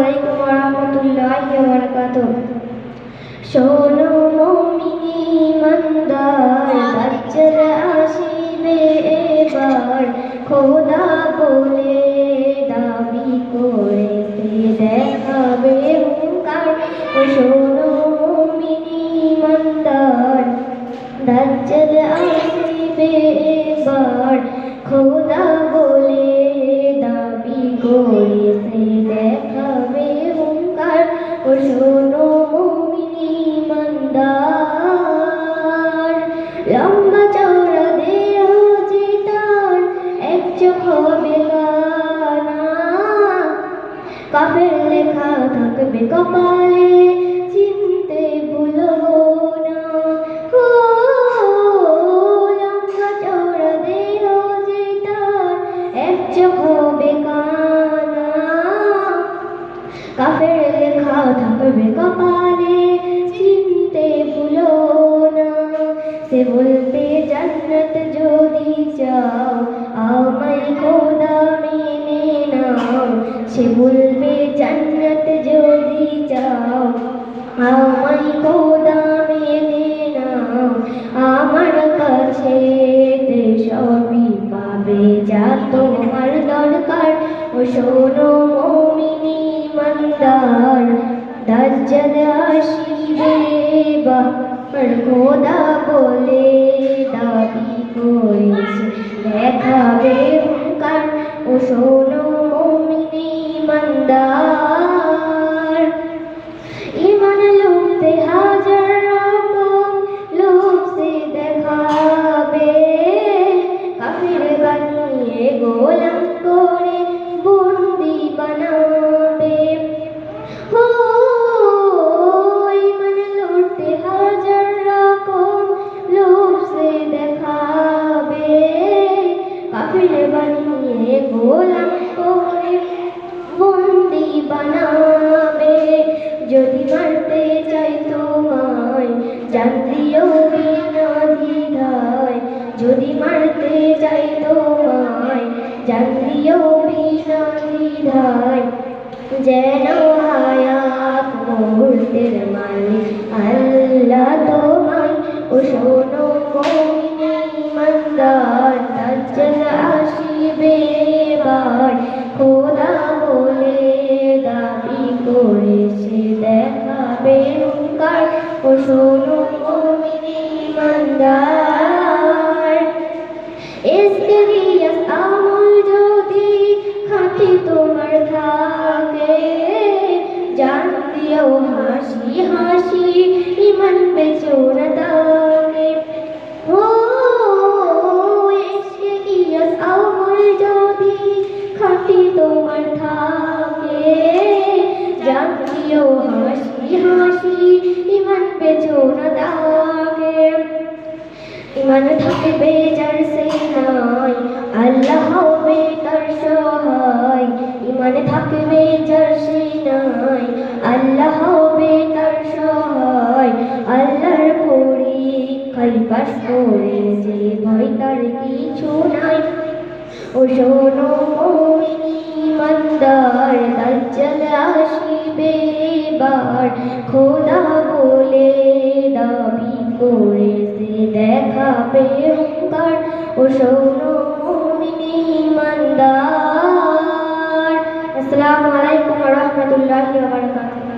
আলাইকুম ওয়া রাহমাতুল্লাহি ওয়া বারাকাতুহু। শোনো মুমিনি ইমানদার, দাজ্জাল আসিবে এবার, খোদা বলে দাবি করেছে দেখাবে হুঙ্কার। শোনো মুমিনি ইমানদার, দাজ্জাল আসিবে এবার, খোদা বলে দাবি করেছে দেখাবে হুঙ্কার। ও শোনো মুমিনি ইমানদার, লম্বা চওড়া দেহ যে তার, এক চোখ হবে কানা, কাফের লেখা থাকবে কপালে, চিনতে ভুলবো না। ও লম্বা চওড়া দেহ যে তার, এক চোখ হবে কানা, কাফের লেখা থাকবে কপালে, চিনতে ভুলো না। সে বলবে জান্নাত যদি চাও, আমায় খোদা মেনে নাও। সে বলবে জান্নাত যদি চাও, আমায় খোদা মেনে নাও। আমার কাছে সবই পাবে যা তোমার দরকার। ও শোনো মুমিনি ইমানদার, দাজ্জাল আসিবে এবার, খোদা বলে দাবি করেছে দেখাবে হুঙ্কার। ও শোনো মুমিনি ইমানদার, ইমান লুটতে হাজার রকম লোক সে দেখাবে, কাফির বানিয়ে গোলাম করে বন্দি বানাবে। ও ইমান লুটতে হাজার রকম লোক সে দেখাবে, কাফির বানিয়ে গোলাম করে বন্দি বানাবে। যদি মারতে চাই তোমায়, জান দিও বিনা দ্বিধায়। যদি মারতে চাই তোমায়, জান দিও বিনা দ্বিধায়। যেন হায়াত মুহূর্তের মালিক আল্লাহ তোমায়। ও শোনো মুমিনি ইমানদার, দাজ্জাল আসিবে এবার, খোদা বলে দাবি করেছে দেখাবে হুঙ্কার। ও শোনো মুমিনি ইমানদার, ইসলামিয়াত আমল যদি খাঁটি তোমার থাকে, জান দিও হাসি হাসি ইমান বেচো না তাকে। ও ইসলামিয়াত আমল যদি খাঁটি তোমার থাকে, জান দিও হাসি হাসি ইমান বেচো না তাকে। ইমান থাকবে যার সিনায়, আল্লাহ হবে তার সহায়। ইমান থাকবে যার সিনায়, আল্লাহ হবে তার সহায়। আল্লাহর পরীক্ষায় পাস করেছে, ভয় তার কিছু নাই। ও শোনো মুমিনি ইমানদার, দাজ্জাল আসিবে এবার, খোদা বলে দাবি করেছে দেখাবে হুঙ্কার। ও শোনো মুমিনি ইমানদার। আসসালামু আলাইকুম ওয়া রাহমাতুল্লাহি ওয়া বারাকাতুহু।